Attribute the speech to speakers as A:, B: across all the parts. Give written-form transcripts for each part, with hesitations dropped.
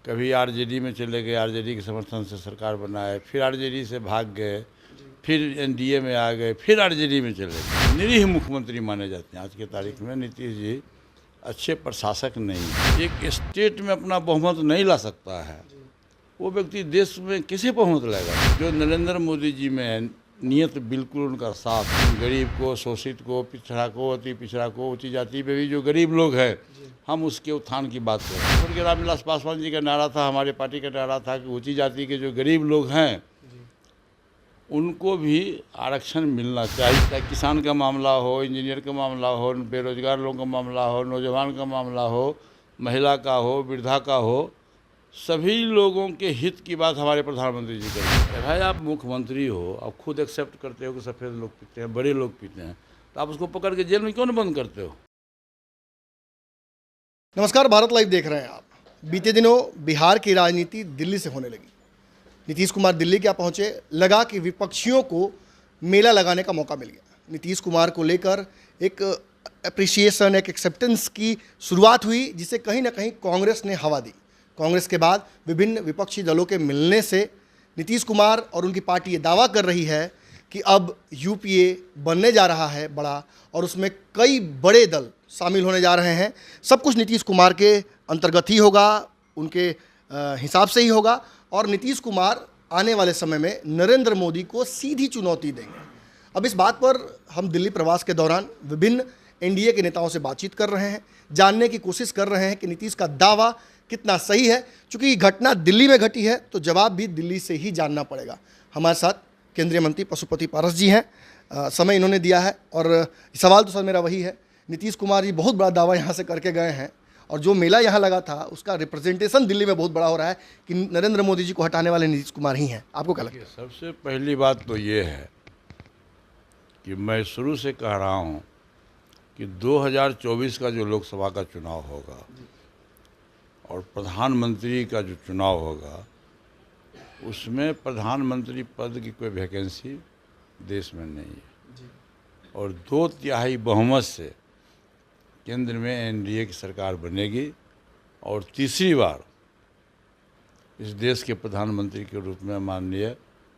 A: कभी आरजेडी में चले गए, आरजेडी के समर्थन से सरकार बनाए, फिर आरजेडी से भाग गए, फिर एनडीए में आ गए, फिर आरजेडी में चले गए। निरीह मुख्यमंत्री माने जाते हैं आज के तारीख में। नीतीश जी अच्छे प्रशासक नहीं, एक स्टेट में अपना बहुमत नहीं ला सकता है, वो व्यक्ति देश में कैसे बहुमत लाएगा। जो नरेंद्र मोदी जी में नियत बिल्कुल उनका साफ, गरीब को, शोषित को, पिछड़ा को, अति पिछड़ा को, ऊंची जाति पे भी जो गरीब लोग हैं, हम उसके उत्थान की बात करें। स्वर्गीय रामविलास पासवान जी का नारा था, हमारे पार्टी का नारा था कि ऊंची जाति के जो गरीब लोग हैं उनको भी आरक्षण मिलना चाहिए। चाहे किसान का मामला हो, इंजीनियर का मामला हो, बेरोजगार लोगों का मामला हो, नौजवान का मामला हो, महिला का हो, वृद्धा का हो, सभी लोगों के हित की बात हमारे प्रधानमंत्री जी करें। भाई आप मुख्यमंत्री हो, आप खुद एक्सेप्ट करते हो कि सफ़ेद लोग पीते हैं, बड़े लोग पीते हैं, तो आप उसको पकड़ के जेल में क्यों नहीं बंद करते हो।
B: नमस्कार, भारत लाइव देख रहे हैं आप। बीते दिनों बिहार की राजनीति दिल्ली से होने लगी। नीतीश कुमार दिल्ली क्या पहुंचे, लगा कि विपक्षियों को मेला लगाने का मौका मिल गया। नीतीश कुमार को लेकर एक अप्रिसिएशन, एक एक्सेप्टेंस की शुरुआत हुई, जिसे कहीं ना कहीं कांग्रेस ने हवा दी। कांग्रेस के बाद विभिन्न विपक्षी दलों के मिलने से नीतीश कुमार और उनकी पार्टी ये दावा कर रही है कि अब यूपीए बनने जा रहा है बड़ा, और उसमें कई बड़े दल शामिल होने जा रहे हैं। सब कुछ नीतीश कुमार के अंतर्गत ही होगा, उनके हिसाब से ही होगा, और नीतीश कुमार आने वाले समय में नरेंद्र मोदी को सीधी चुनौती देंगे। अब इस बात पर हम दिल्ली प्रवास के दौरान विभिन्न एनडीए के नेताओं से बातचीत कर रहे हैं, जानने की कोशिश कर रहे हैं कि नीतीश का दावा कितना सही है। चूँकि घटना दिल्ली में घटी है तो जवाब भी दिल्ली से ही जानना पड़ेगा। हमारे साथ केंद्रीय मंत्री पशुपति पारस जी हैं। समय इन्होंने दिया है, और सवाल तो सर मेरा वही है, नीतीश कुमार जी बहुत बड़ा दावा यहाँ से करके गए हैं, और जो मेला यहाँ लगा था उसका रिप्रेजेंटेशन दिल्ली में बहुत बड़ा हो रहा है कि नरेंद्र मोदी जी को हटाने वाले नीतीश कुमार ही हैं। आपको क्या लगता है?
A: सबसे पहली बात तो ये है कि मैं शुरू से कह रहा हूँ कि 2024 का जो लोकसभा का चुनाव होगा और प्रधानमंत्री का जो चुनाव होगा, उसमें प्रधानमंत्री पद की कोई वैकेंसी देश में नहीं है, और 2/3 बहुमत से केंद्र में एनडीए की सरकार बनेगी, और तीसरी बार इस देश के प्रधानमंत्री के रूप में माननीय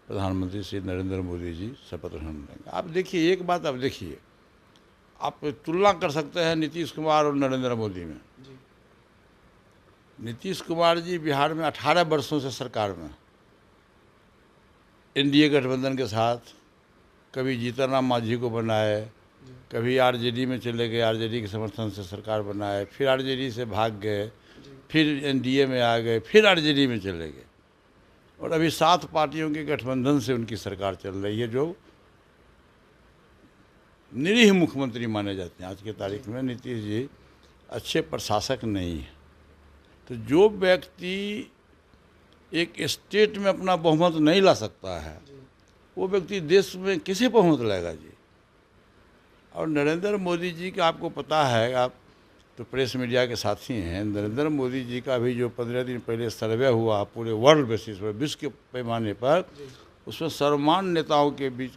A: प्रधानमंत्री श्री नरेंद्र मोदी जी शपथ ग्रहण करेंगे। आप देखिए, एक बात आप देखिए, आप तुलना कर सकते हैं नीतीश कुमार और नरेंद्र मोदी में। नीतीश कुमार जी बिहार में 18 वर्षों से सरकार में एनडीए गठबंधन के साथ, कभी जीतनराम मांझी को बनाए, कभी आरजेडी में चले गए, आरजेडी के समर्थन से सरकार बनाए, फिर आरजेडी से भाग गए, फिर एनडीए में आ गए, फिर आरजेडी में चले गए, और अभी 7 पार्टियों के गठबंधन से उनकी सरकार चल रही है, जो निरीह मुख्यमंत्री माने जाते हैं आज के तारीख में। नीतीश जी अच्छे प्रशासक नहीं है। तो जो व्यक्ति एक स्टेट में अपना बहुमत नहीं ला सकता है, वो व्यक्ति देश में कैसे बहुमत लाएगा जी। और नरेंद्र मोदी जी का आपको पता है, आप तो प्रेस मीडिया के साथी हैं, नरेंद्र मोदी जी का अभी जो 15 दिन पहले सर्वे हुआ पूरे वर्ल्ड बेसिस पर, विश्व के पैमाने पर, उसमें सर्वमान्य नेताओं के बीच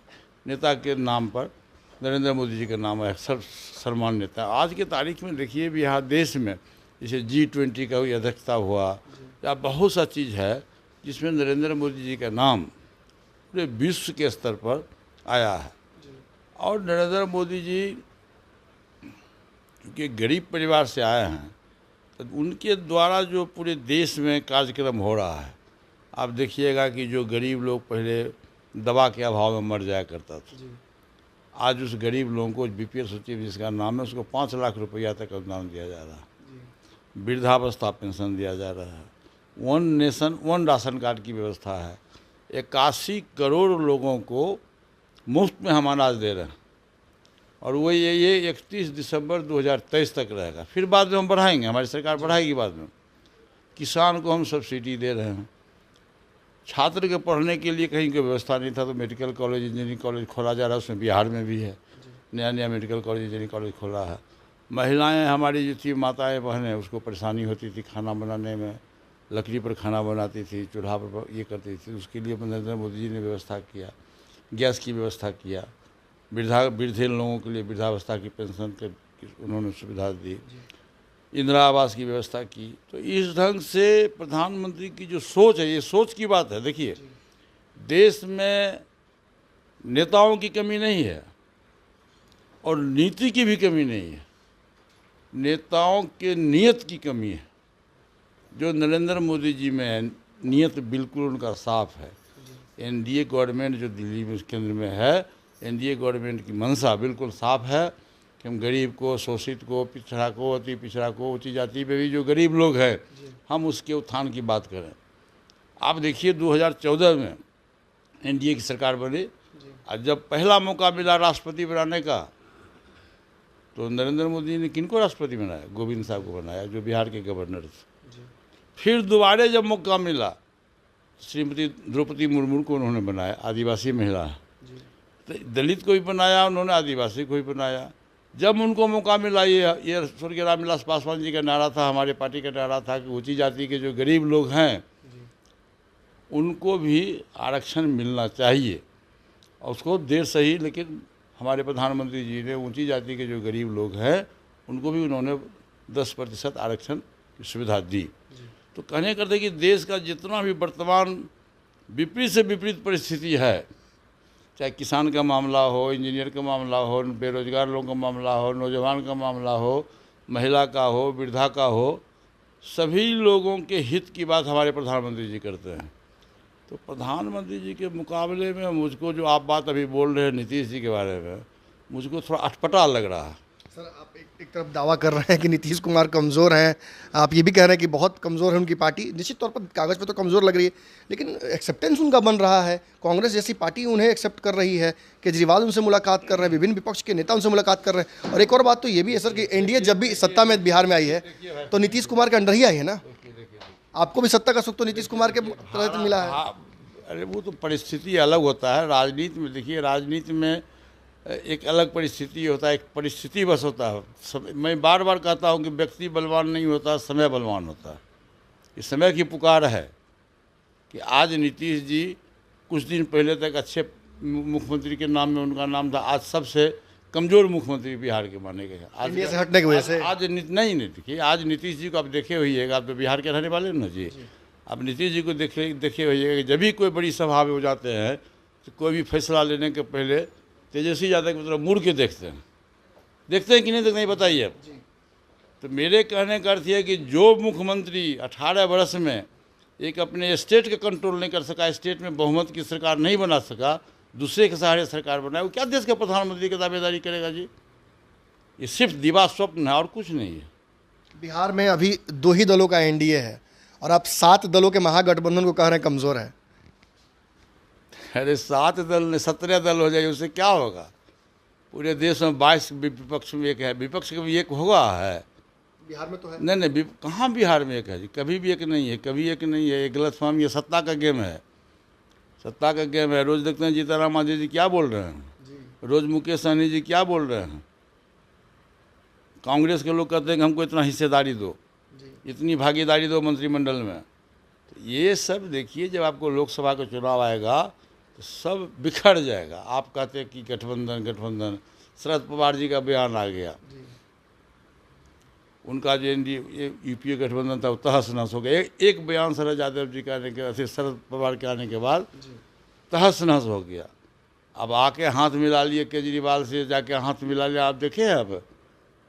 A: नेता के नाम पर नरेंद्र मोदी जी का नाम है, सर्वमान्य नेता। आज के तारीख में देखिए भी यहाँ देश में जैसे G20 का भी अध्यक्षता हुआ, या बहुत सा चीज़ है जिसमें नरेंद्र मोदी जी का नाम पूरे विश्व के स्तर पर आया है। और नरेंद्र मोदी जी क्योंकि गरीब परिवार से आए हैं, तो उनके द्वारा जो पूरे देश में कार्यक्रम हो रहा है, आप देखिएगा कि जो गरीब लोग पहले दवा के अभाव में मर जाया करता था, आज उस गरीब लोगों को बीपीएल सूची जिसका नाम है, उसको 5 लाख रुपया तक अनुदान दिया जा रहा है, वृद्धावस्था पेंशन दिया जा रहा है, 1 नेशन 1 राशन कार्ड की व्यवस्था है, 81 करोड़ लोगों को मुफ्त में हम अनाज दे रहे हैं, और वो ये 31 दिसंबर 2023 तक रहेगा। फिर बाद में हम बढ़ाएंगे, हमारी सरकार बढ़ाएगी बाद में। किसान को हम सब्सिडी दे रहे हैं। छात्र के पढ़ने के लिए कहीं की व्यवस्था नहीं था, तो मेडिकल कॉलेज, इंजीनियरिंग कॉलेज खोला जा रहा है, उसमें बिहार में भी है, नया नया मेडिकल कॉलेज, इंजीनियरिंग कॉलेज खोला है। महिलाएं हमारी जो थी, माताएं बहनें, उसको परेशानी होती थी खाना बनाने में, लकड़ी पर खाना बनाती थी, चूल्हा पर ये करती थी, उसके लिए नरेंद्र मोदी जी ने व्यवस्था किया, गैस की व्यवस्था किया, वृद्ध लोगों के लिए वृद्धावस्था की पेंशन के उन्होंने सुविधा दी। इंदिरा आवास की व्यवस्था की। तो इस ढंग से प्रधानमंत्री की जो सोच है, ये सोच की बात है। देखिए, देश में नेताओं की कमी नहीं है और नीति की भी कमी नहीं है, नेताओं के नियत की कमी है। जो नरेंद्र मोदी जी में है, नियत बिल्कुल उनका साफ है। एनडीए गवर्नमेंट जो दिल्ली में केंद्र में है, एनडीए गवर्नमेंट की मंशा बिल्कुल साफ है कि हम गरीब को, शोषित को, पिछड़ा को, अति पिछड़ा को, ऊंची जाति पे भी जो गरीब लोग हैं, हम उसके उत्थान की बात करें। आप देखिए 2014 में एनडीए की सरकार बनी और जब पहला मौका मिला राष्ट्रपति बनाने का, तो नरेंद्र मोदी ने किनको राष्ट्रपति बनाया? गोविंद साहब को बनाया, जो बिहार के गवर्नर थे। फिर दोबारा जब मौका मिला, श्रीमती द्रौपदी मुर्मू को उन्होंने बनाया, आदिवासी महिला। तो दलित को भी बनाया उन्होंने, आदिवासी को भी बनाया। जब उनको मौका मिला, ये स्वर्गीय रामविलास पासवान जी का नारा था, हमारे पार्टी का नारा था कि ऊंची जाति के जो गरीब लोग हैं उनको भी आरक्षण मिलना चाहिए। और उसको देर सही, लेकिन हमारे प्रधानमंत्री जी ने ऊंची जाति के जो गरीब लोग हैं उनको भी उन्होंने 10% आरक्षण की सुविधा दी। तो कहने करते कि देश का जितना भी वर्तमान विपरीत से विपरीत परिस्थिति है, चाहे किसान का मामला हो, इंजीनियर का मामला हो, बेरोजगार लोगों का मामला हो, नौजवान का मामला हो, महिला का हो, वृद्धा का हो, सभी लोगों के हित की बात हमारे प्रधानमंत्री जी करते हैं। तो प्रधानमंत्री जी के मुकाबले में मुझको जो आप बात अभी बोल रहे हैं नीतीश जी के बारे में, मुझको थोड़ा अटपटा लग रहा है।
B: सर, आप एक तरफ दावा कर रहे हैं कि नीतीश कुमार कमज़ोर हैं, आप ये भी कह रहे हैं कि बहुत कमज़ोर है उनकी पार्टी। निश्चित तौर पर कागज़ पे तो कमज़ोर लग रही है, लेकिन एक्सेप्टेंस उनका बन रहा है। कांग्रेस जैसी पार्टी उन्हें एक्सेप्ट कर रही है, केजरीवाल उनसे मुलाकात कर रहे हैं, विभिन्न विपक्ष के नेता उनसे मुलाकात कर रहे हैं। और एक और बात तो ये भी है सर कि एनडीए जब भी सत्ता में बिहार में आई है तो नीतीश कुमार के अंडर ही आई है ना। आपको भी सत्ता का सुख तो नीतीश कुमार के तहत मिला है।
A: अरे वो तो परिस्थिति अलग होता है। राजनीति में देखिए, राजनीति में एक अलग परिस्थिति होता है, एक परिस्थिति बस होता है। मैं बार बार कहता हूँ कि व्यक्ति बलवान नहीं होता, समय बलवान होता है। इस समय की पुकार है कि आज नीतीश जी कुछ दिन पहले तक अच्छे मुख्यमंत्री के नाम में उनका नाम था, आज सबसे कमज़ोर मुख्यमंत्री बिहार के माने गए। आज
B: इंडिया से हटने की वजह से
A: आज नहीं देखिए, आज नीतीश जी को आप देखे होइएगा, आप तो बिहार के रहने वाले ना जी। अब नीतीश जी को देखे होइएगा कि जब भी कोई बड़ी सभा में हो जाते हैं तो कोई भी फैसला लेने के पहले तेजस्वी यादव की तरफ मुड़ के देखते हैं कि नहीं देखते हैं, बताइए अब। तो मेरे कहने का अर्थ है कि जो मुख्यमंत्री 18 वर्ष में एक अपने स्टेट का कंट्रोल नहीं कर सका, स्टेट में बहुमत की सरकार नहीं बना सका, दूसरे के सहारे सरकार बनाए, वो क्या देश का प्रधानमंत्री की दावेदारी करेगा जी? ये सिर्फ दिवा स्वप्न है और कुछ नहीं है।
B: बिहार में अभी 2 ही दलों का एनडीए है और आप 7 दलों के महागठबंधन को कह रहे हैं कमज़ोर है।
A: अरे 7 दल ने 17 दल हो जाए, उससे क्या होगा? पूरे देश में 22 विपक्ष में एक है, विपक्ष का भी एक होगा है।
B: बिहार में तो है
A: नहीं, कहाँ बिहार में एक है जी? कभी भी एक नहीं है, कभी एक नहीं है। ये गलतफहमी, ये सत्ता का गेम है, सत्ता का गेम है। रोज़ देखते हैं जीतन मांझी जी क्या बोल रहे हैं, रोज़ मुकेश सहनी जी क्या बोल रहे हैं। कांग्रेस के लोग कहते हैं कि हमको इतना हिस्सेदारी दो, इतनी भागीदारी दो मंत्रिमंडल में। तो ये सब देखिए, जब आपको लोकसभा का चुनाव आएगा तो सब बिखर जाएगा। आप कहते हैं कि गठबंधन, शरद पवार जी का बयान आ गया, उनका जो यूपीए गठबंधन था वो तहस नहस हो गया। एक बयान शरद यादव जी का आने के बाद, शरद पवार के आने के बाद तहस नहस हो गया। अब आके हाथ मिला लिए केजरीवाल से, जाके हाथ मिला लिया। आप देखे हैं, अब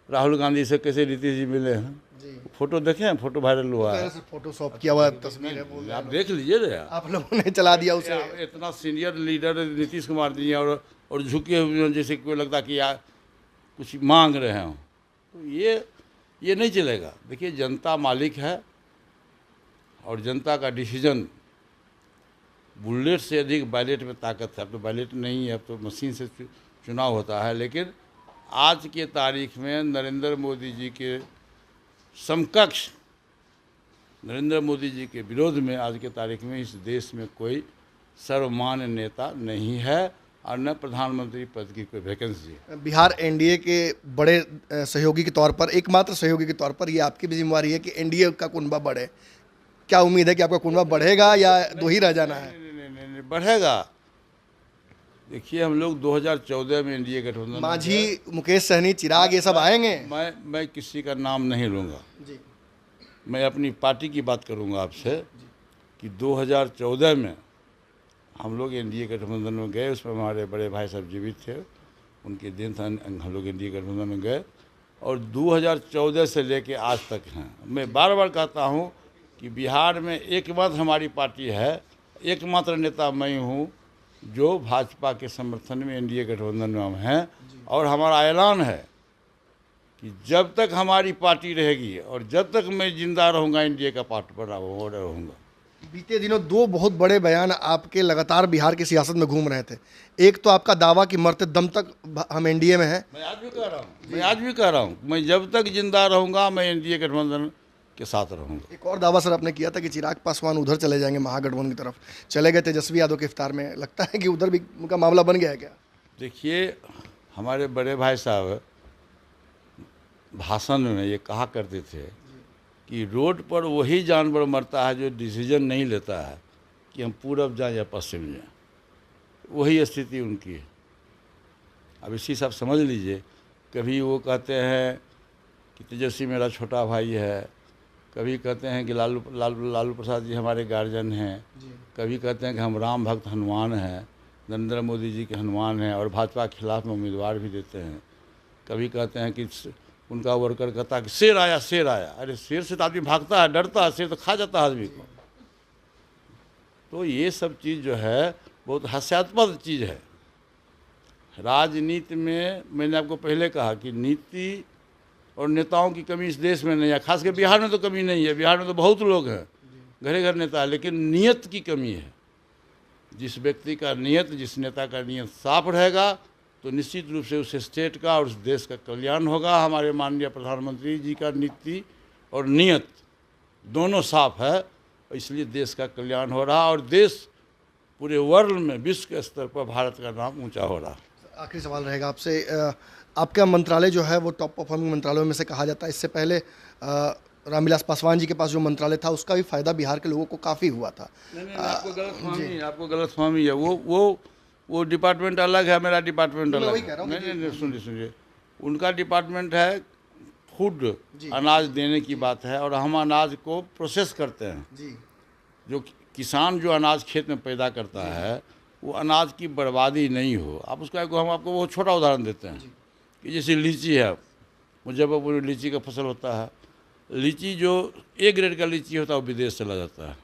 A: राहुल गांधी से कैसे नीतीश जी मिले हैं, फोटो देखे हैं, फोटो वायरल हुआ है,
B: फोटोशॉप किया हुआ तस्वीर है,
A: आप देख लीजिए रे।
B: आप लोगों ने चला दिया उसे।
A: इतना सीनियर लीडर नीतीश कुमार जी हैं और झुके हुए हैं, जैसे कोई लगता कि यार कुछ मांग रहे हों। तो ये नहीं चलेगा। देखिए, जनता मालिक है और जनता का डिसीजन, बुलेट से अधिक बैलेट में ताकत है। अब तो बैलेट नहीं है, अब तो मशीन से चुनाव होता है। लेकिन आज के तारीख में नरेंद्र मोदी जी के समकक्ष, नरेंद्र मोदी जी के विरोध में आज के तारीख में इस देश में कोई सर्वमान्य नेता नहीं है और न प्रधानमंत्री पद की कोई वैकेंसी है।
B: बिहार एनडीए के बड़े सहयोगी के तौर पर, एकमात्र सहयोगी के तौर पर, ये आपकी भी जिम्मेवारी है कि एनडीए का कुनबा बढ़े। क्या उम्मीद है कि आपका कुनबा बढ़ेगा या 2 ही रह जाना है?
A: नहीं, बढ़ेगा। देखिए हम लोग 2014 में एनडीए गठबंधन में
B: मांझी, मुकेश सहनी, चिराग, ये सब आएंगे?
A: मैं किसी का नाम नहीं लूँगा।
B: जी
A: मैं अपनी पार्टी की बात करूँगा आपसे कि 2014 में हम लोग एनडीए गठबंधन में गए, उसमें हमारे बड़े भाई साहब जीवित थे, उनके दिन था, हम लोग एनडीए गठबंधन में गए और 2014 से लेके आज तक हैं। मैं बार बार कहता हूँ कि बिहार में एकमात्र हमारी पार्टी है, एकमात्र नेता मैं हूँ जो भाजपा के समर्थन में एनडीए गठबंधन में हम हैं और हमारा ऐलान है कि जब तक हमारी पार्टी रहेगी और जब तक मैं जिंदा रहूँगा एनडीए का पार्ट पर रहूँगा।
B: बीते दिनों दो बहुत बड़े बयान आपके लगातार बिहार की सियासत में घूम रहे थे। एक तो आपका दावा कि मरते दम तक हम एनडीए में हैं।
A: मैं आज भी कह रहा हूँ मैं जब तक जिंदा रहूँगा मैं एनडीए गठबंधन के साथ रहूँगा।
B: एक और दावा सर आपने किया था कि चिराग पासवान उधर चले जाएंगे, महागठबंधन की तरफ चले गए तेजस्वी यादव के इफ्तार में, लगता है कि उधर भी उनका मामला बन गया है क्या?
A: देखिए हमारे बड़े भाई साहब भाषण में ये कहा करते थे कि रोड पर वही जानवर मरता है जो डिसीजन नहीं लेता है कि हम पूरब जाएं या पश्चिम जाएं, वही स्थिति उनकी है। अब इसी सब समझ लीजिए, कभी वो कहते हैं कि तेजस्वी मेरा छोटा भाई है, कभी कहते हैं कि लालू प्रसाद जी हमारे गार्जियन हैं, कभी कहते हैं कि हम राम भक्त हनुमान हैं, नरेंद्र मोदी जी के हनुमान हैं और भाजपा के खिलाफ में उम्मीदवार भी देते हैं। कभी कहते हैं कि उनका वर्कर कहता है कि शेर आया शेर आया। अरे शेर से तो आदमी भागता है, डरता है, शेर तो खा जाता है आदमी को। तो ये सब चीज़ जो है बहुत हास्यास्पद चीज़ है। राजनीति में मैंने आपको पहले कहा कि नीति और नेताओं की कमी इस देश में नहीं है, खासकर बिहार में तो कमी नहीं है। बिहार में तो बहुत लोग हैं, घरे घर नेता है, लेकिन नियत की कमी है। जिस व्यक्ति का नियत, जिस नेता का नियत साफ रहेगा तो निश्चित रूप से उस स्टेट का और उस देश का कल्याण होगा। हमारे माननीय प्रधानमंत्री जी का नीति और नियत दोनों साफ है, इसलिए देश का कल्याण हो रहा और देश पूरे वर्ल्ड में विश्व के स्तर पर भारत का नाम ऊंचा हो रहा।
B: आखिरी सवाल रहेगा आपसे, आपका मंत्रालय जो है वो टॉप परफॉर्मिंग मंत्रालयों में से कहा जाता है। इससे पहले रामविलास पासवान जी के पास जो मंत्रालय था उसका भी फायदा बिहार के लोगों को काफ़ी हुआ था।
A: नहीं, आपको गलतफहमी है। वो डिपार्टमेंट अलग है, मेरा डिपार्टमेंट अलग है। नहीं, सुनिए, उनका डिपार्टमेंट है फूड, अनाज देने की बात है और हम अनाज को प्रोसेस करते हैं
B: जी।
A: जो किसान जो अनाज खेत में पैदा करता है वो अनाज की बर्बादी नहीं हो। आप उसका हम आपको वो छोटा उदाहरण देते हैं कि जैसे लीची है, मुजफ्फरपुर में लीची का फसल होता है। लीची जो ए ग्रेड का लीची होता है वो विदेश चला जाता है,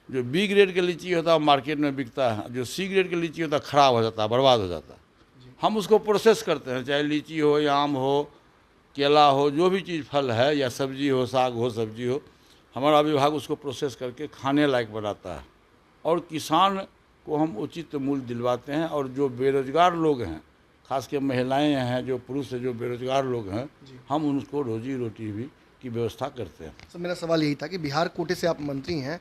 A: जो बी ग्रेड का लीची होता है मार्केट में बिकता है, जो सी ग्रेड का लीची होता है ख़राब हो जाता है, बर्बाद हो जाता है। हम उसको प्रोसेस करते हैं, चाहे लीची हो या आम हो, केला हो, जो भी चीज़ फल है या सब्जी हो, साग हो, सब्जी हो, हमारा विभाग उसको प्रोसेस करके खाने लायक बनाता है और किसान को हम उचित मूल्य दिलवाते हैं। और जो बेरोजगार लोग हैं, खासकर महिलाएं हैं, जो पुरुष हैं, जो बेरोजगार लोग हैं, हम उनको रोजी रोटी भी की व्यवस्था करते हैं।
B: सर मेरा सवाल यही था कि बिहार कोटे से आप मंत्री हैं,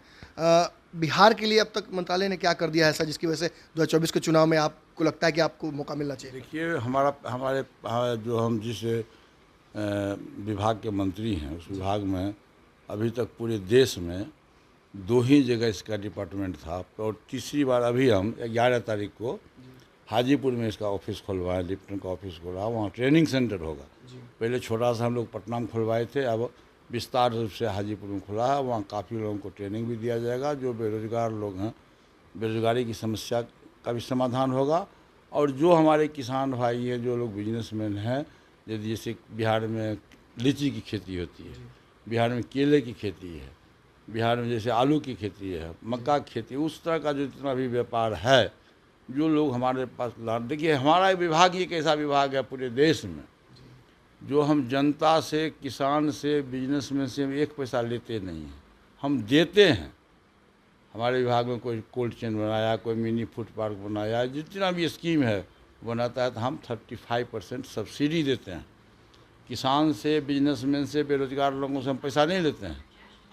B: बिहार के लिए अब तक मंत्रालय ने क्या कर दिया है ऐसा जिसकी वजह से 2024 के चुनाव में आपको लगता है कि आपको मौका मिलना चाहिए?
A: देखिए हमारे जो हम जिस विभाग के मंत्री हैं उस विभाग में अभी तक पूरे देश में 2 ही जगह इसका डिपार्टमेंट था और तीसरी बार अभी हम 11 तारीख को हाजीपुर में इसका ऑफिस खुलवाए, लिप्टन का ऑफिस खुला, वहाँ ट्रेनिंग सेंटर होगा। पहले छोटा सा हम लोग पटना में खुलवाए थे, अब विस्तार रूप से हाजीपुर में खुला है। वहाँ काफ़ी लोगों को ट्रेनिंग भी दिया जाएगा। जो बेरोजगार लोग हैं, बेरोजगारी की समस्या का भी समाधान होगा और जो हमारे किसान भाई हैं, जो लोग बिजनेसमैन हैं, यदि जैसे बिहार में लीची की खेती होती है, बिहार में केले की खेती है, बिहार में जैसे आलू की खेती है, मक्का की खेती, उस तरह का जो जितना भी व्यापार है, जो लोग हमारे पास देखिए हमारा विभाग एक ऐसा विभाग है पूरे देश में जो हम जनता से, किसान से, बिजनेसमैन से 1 पैसा लेते नहीं हैं, हम देते हैं। हमारे विभाग में कोई कोल्ड चेन बनाया, कोई मिनी फूड पार्क बनाया, जितना भी स्कीम है बनाता है तो हम 35% सब्सिडी देते हैं। किसान से, बिजनेसमैन से, बेरोजगार लोगों से हम पैसा नहीं लेते हैं,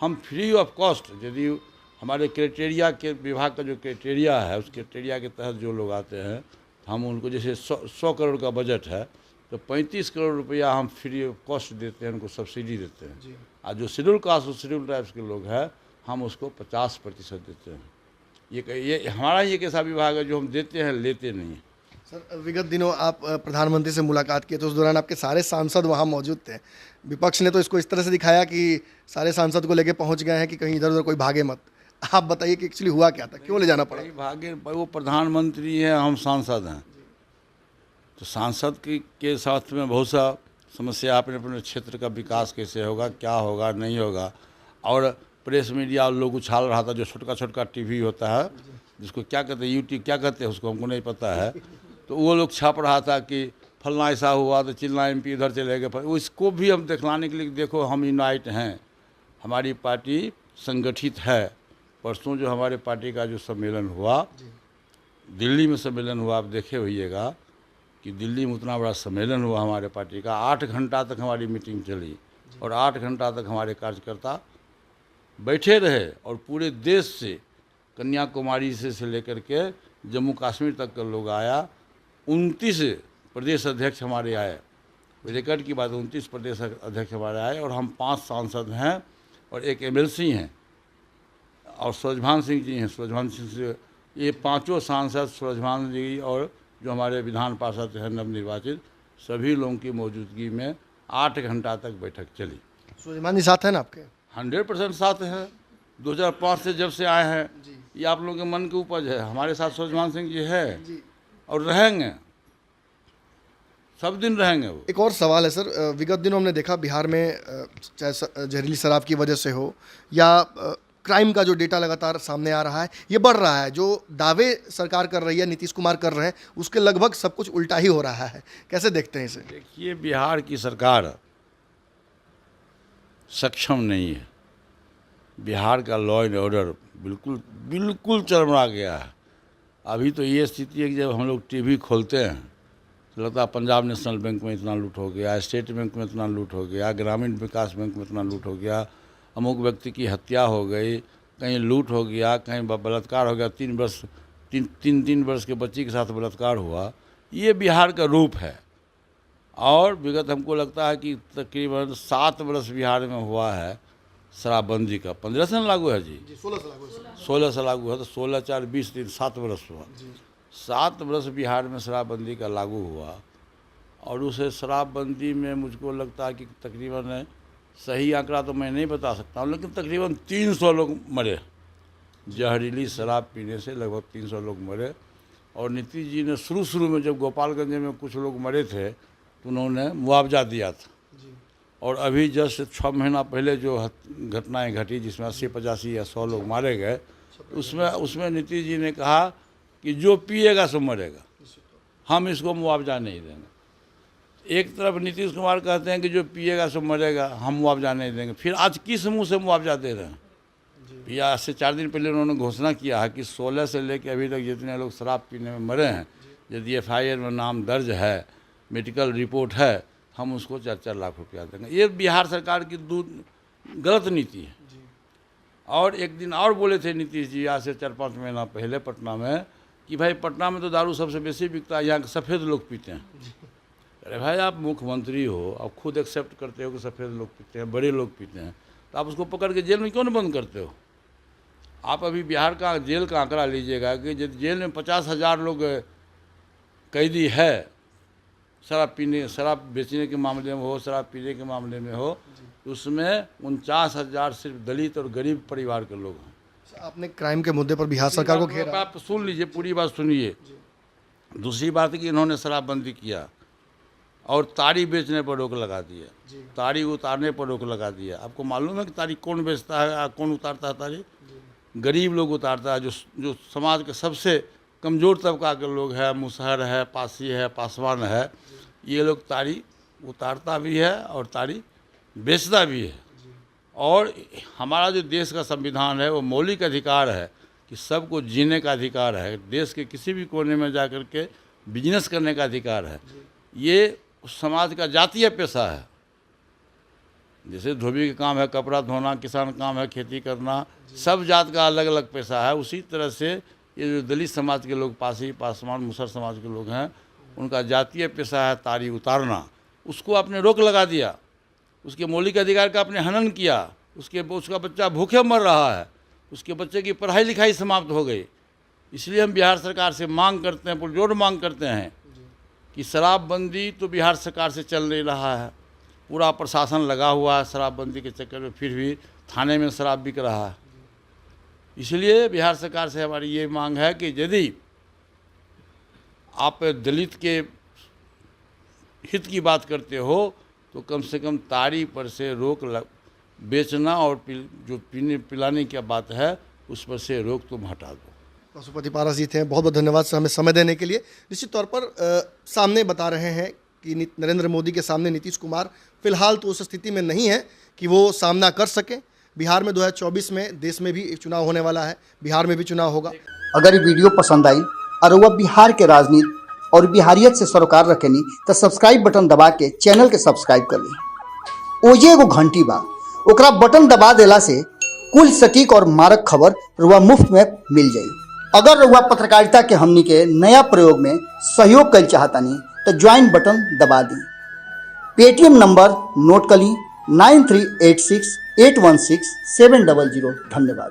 A: हम फ्री ऑफ कॉस्ट। यदि हमारे क्राइटेरिया के विभाग का जो क्राइटेरिया है उस क्राइटेरिया के तहत जो लोग आते हैं हम उनको, जैसे 100 करोड़ का बजट है तो 35 करोड़ रुपया हम फ्री ऑफ कॉस्ट देते हैं, उनको सब्सिडी देते हैं। और जो शेड्यूल कास्ट और शेड्यूल ट्राइब्स के लोग हैं हम उसको 50% देते हैं। ये हमारा एक ऐसा विभाग है जो हम देते हैं, लेते नहीं हैं।
B: सर, विगत दिनों आप प्रधानमंत्री से मुलाकात किए तो उस दौरान आपके सारे सांसद वहाँ मौजूद थे। विपक्ष ने तो इसको इस तरह से दिखाया कि सारे सांसद को लेके पहुँच गए हैं कि कहीं इधर उधर कोई भागे मत। आप बताइए कि एक्चुअली हुआ क्या था, क्यों ले जाना पड़ा?
A: भाई भाग्य, वो प्रधानमंत्री हैं, हम सांसद हैं। तो सांसद के साथ में बहुत सा समस्या, अपने अपने क्षेत्र का विकास कैसे होगा, क्या होगा, नहीं होगा। और प्रेस मीडिया लोग उछाल रहा था, जो छोटका छोटका टीवी होता है, जिसको क्या कहते हैं, यूट्यूब क्या कहते हैं उसको, हमको नहीं पता है। तो वो लोग छाप रहा था कि फलना ऐसा हुआ, तो चिल्ला एमपी इधर चले गए। उसको भी हम दिखलाने के लिए, देखो हम यूनाइट हैं, हमारी पार्टी संगठित है। परसों जो हमारे पार्टी का जो सम्मेलन हुआ, दिल्ली में सम्मेलन हुआ, आप देखे होइएगा कि दिल्ली में उतना बड़ा सम्मेलन हुआ हमारे पार्टी का। 8 घंटा तक हमारी मीटिंग चली और 8 घंटा तक हमारे कार्यकर्ता बैठे रहे। और पूरे देश से, कन्याकुमारी से लेकर के जम्मू कश्मीर तक का लोग आया। 29 प्रदेश अध्यक्ष हमारे आए, रिकॉर्ड की बात, 29 प्रदेश अध्यक्ष हमारे आए। और हम 5 सांसद हैं और एक एमएलसी हैं, और सूरजभान सिंह जी हैं। सूरजभान सिंह से ये पांचों सांसद, सूरजभान जी और जो हमारे विधान पार्षद हैं नवनिर्वाचित, सभी लोगों की मौजूदगी में 8 घंटा तक बैठक चली।
B: सुलेमान जी साथ हैं ना आपके?
A: 100% साथ है। 2005 से जब से आए हैं, ये आप लोगों के मन की उपज है। हमारे साथ सूरजभान सिंह जी है और रहेंगे, सब दिन रहेंगे वो।
B: एक और सवाल है सर, विगत दिनों हमने देखा बिहार में चाहे जहरीली शराब की वजह से हो या क्राइम का जो डेटा लगातार सामने आ रहा है, ये बढ़ रहा है। जो दावे सरकार कर रही है, नीतीश कुमार कर रहे हैं, उसके लगभग सब कुछ उल्टा ही हो रहा है। कैसे देखते हैं इसे?
A: देखिए, बिहार की सरकार सक्षम नहीं है। बिहार का लॉ एंड ऑर्डर बिल्कुल चरमरा गया है। अभी तो ये स्थिति है कि जब हम लोग टीवी खोलते हैं तो लगता है पंजाब नेशनल बैंक में इतना लूट हो गया, स्टेट बैंक में इतना लूट हो गया, ग्रामीण विकास बैंक में इतना लूट हो गया, अमुक व्यक्ति की हत्या हो गई, कहीं लूट हो गया, कहीं बलात्कार हो गया, 3 वर्ष के बच्ची के साथ बलात्कार हुआ। ये बिहार का रूप है। और विगत हमको लगता है कि तकरीबन 7 वर्ष बिहार में हुआ है शराबबंदी का। 15 से लागू है जी, 16 से लागू है। तो 16 4 20 दिन 7 वर्ष हुआ। 7 वर्ष बिहार में शराबबंदी का लागू हुआ। और उस शराबबंदी में मुझको लगता है कि तकरीबन, सही आंकड़ा तो मैं नहीं बता सकता हूँ, लेकिन तकरीबन 300 लोग मरे। जहरीली शराब पीने से लगभग 300 लोग मरे। और नीतीश जी ने शुरू में जब गोपालगंज में कुछ लोग मरे थे तो उन्होंने मुआवजा दिया था। और अभी जस्ट 6 महीना पहले जो घटनाएं घटी, जिसमें 80 85 या 100 लोग मारे गए, उसमें नीतीश जी ने कहा कि जो पिएगा सो मरेगा, हम इसको मुआवजा नहीं देंगे। एक तरफ नीतीश कुमार कहते हैं कि जो पिएगा सो मरेगा, हम मुआवजा नहीं देंगे। फिर आज किस मुंह से मुआवजा दे रहे हैं? या आज से 4 दिन पहले उन्होंने घोषणा किया है कि 16 से लेकर अभी तक जितने लोग शराब पीने में मरे हैं, यदि FIR में नाम दर्ज है, मेडिकल रिपोर्ट है, हम उसको 4-4 लाख रुपया देंगे। ये बिहार सरकार की गलत नीति है। और एक दिन और बोले थे नीतीश जी, आज से 4-5 महीना पहले पटना में, कि भाई पटना में तो दारू सबसे बेसी बिकता है, यहाँ के सफ़ेद लोग पीते हैं। अरे भाई, आप मुख्यमंत्री हो, आप खुद एक्सेप्ट करते हो कि सफ़ेद लोग पीते हैं, बड़े लोग पीते हैं, तो आप उसको पकड़ के जेल में क्यों नहीं बंद करते हो? आप अभी बिहार का जेल का आंकड़ा लीजिएगा कि जेल में 50,000 लोग कैदी है, शराब बेचने के मामले में हो, शराब पीने के मामले में हो, उसमें 49,000 सिर्फ दलित और गरीब परिवार के लोग हैं।
B: आपने क्राइम के मुद्दे पर बिहार सरकार को घेरा।
A: आप सुन लीजिए, पूरी बात सुनिए। दूसरी बात है कि इन्होंने शराबबंदी किया और ताड़ी बेचने पर रोक लगा दिया, ताड़ी उतारने पर रोक लगा दिया। आपको मालूम है कि ताड़ी कौन बेचता है, कौन उतारता है? ताड़ी गरीब लोग उतारता है। जो समाज के सबसे कमज़ोर तबका के लोग हैं, मुसहर है, पासी है, पासवान है, ये लोग ताड़ी उतारता भी है और ताड़ी बेचता भी है। और हमारा जो देश का संविधान है, वो मौलिक अधिकार है कि सबको जीने का अधिकार है, देश के किसी भी कोने में जा कर के बिजनेस करने का अधिकार है। ये उस समाज का जातीय पेशा है। जैसे धोबी का काम है कपड़ा धोना, किसान का काम है खेती करना, सब जात का अलग अलग पेशा है। उसी तरह से ये जो दलित समाज के लोग, पासी, पासवान, मुसहर समाज के लोग हैं, उनका जातीय पेशा है ताड़ी उतारना। उसको आपने रोक लगा दिया, उसके मौलिक अधिकार का आपने हनन किया। उसका बच्चा भूखे मर रहा है, उसके बच्चे की पढ़ाई लिखाई समाप्त हो गई। इसलिए हम बिहार सरकार से मांग करते हैं, पुरजोर मांग करते हैं कि शराबबंदी तो बिहार सरकार से चल नहीं रहा है, पूरा प्रशासन लगा हुआ है शराबबंदी के चक्कर में, फिर भी थाने में शराब बिक रहा है। इसलिए बिहार सरकार से हमारी ये मांग है कि यदि आप दलित के हित की बात करते हो तो कम से कम ताड़ी पर से बेचना और जो पीने पिलाने की बात है उस पर से रोक तुम हटा दो।
B: पशुपति पारस जी थे, बहुत बहुत धन्यवाद सर हमें समय देने के लिए। निश्चित तौर पर सामने बता रहे हैं कि नरेंद्र मोदी के सामने नीतीश कुमार फिलहाल तो उस स्थिति में नहीं है कि वो सामना कर सकें। बिहार में 2024 में देश में भी एक चुनाव होने वाला है, बिहार में भी चुनाव होगा।
C: अगर ये वीडियो पसंद आई और वह बिहार के राजनीति और बिहारियत से सरोकार रखेनी तो सब्सक्राइब बटन दबा के चैनल के सब्सक्राइब कर ली। ओजे एगो घंटी बा, ओकरा बटन दबा देला से कुल सटीक और मारक खबर रुआ मुफ्त में मिल जाई। अगर रुआ पत्रकारिता के हमनी के नया प्रयोग में सहयोग कर चाहतानी तो ज्वाइन बटन दबा दी। पेटीएम नंबर नोट कर ली 9386816700। धन्यवाद।